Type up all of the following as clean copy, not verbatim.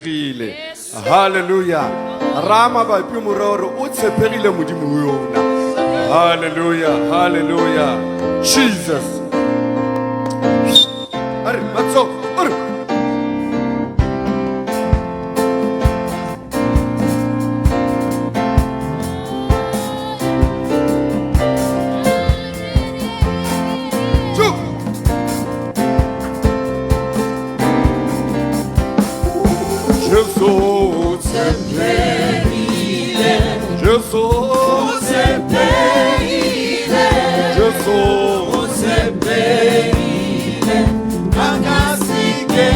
Yes. Hallelujah. Rama ba pi mororo o tshepegile modimo o yona. Hallelujah. Hallelujah. Jesus. Are matso. Are. Jesus Sepeile, Jesus Sepeile, Jesus Sepeile, Agasike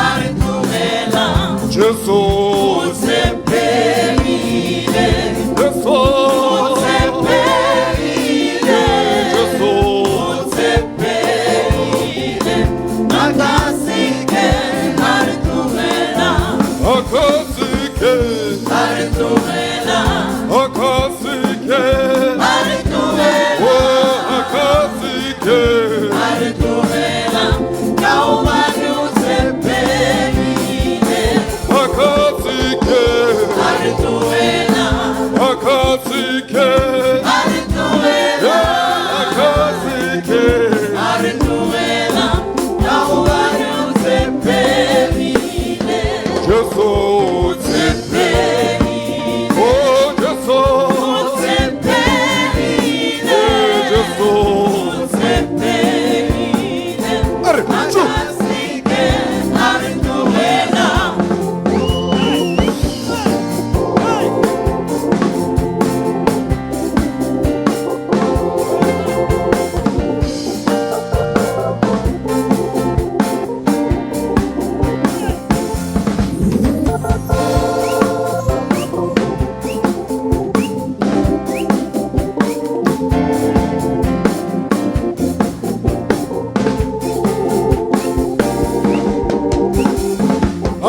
Arituela, Jesus Sepeile, Jesus Sepeile, Agasike Arituela, Akasike Arituela, Akasike Arituela. Oh Akasike Arituela, Kaumanu Sepeile, Akasike Arituela, Akasike Arituela, Akasike Arituela, Kaumanu Sepeile, Jesus Sepeile, Oh Jesus Sepeile, Jesus Sepeile, Are Chu Agasike, Arituela.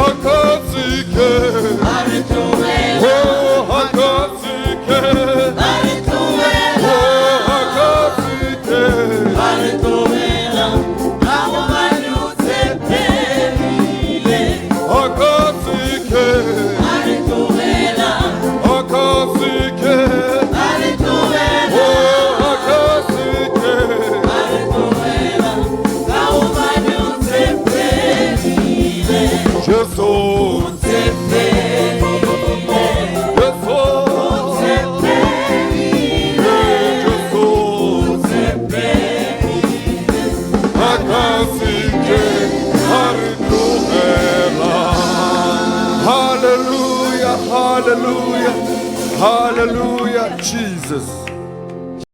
Akasike Arituela, Oh Akasike Arituela, Oh Akasike Arituela, Kaumanu Sepeile, Akasike Arituela, Akasike Arituela, Oh Akasike Arituela, Kaumanu Sepeile, Jesus Sepeile, Jesus Sepeile, Jesus Sepeile, Akasike Arituela Hallelujah Hallelujah Hallelujah Jesus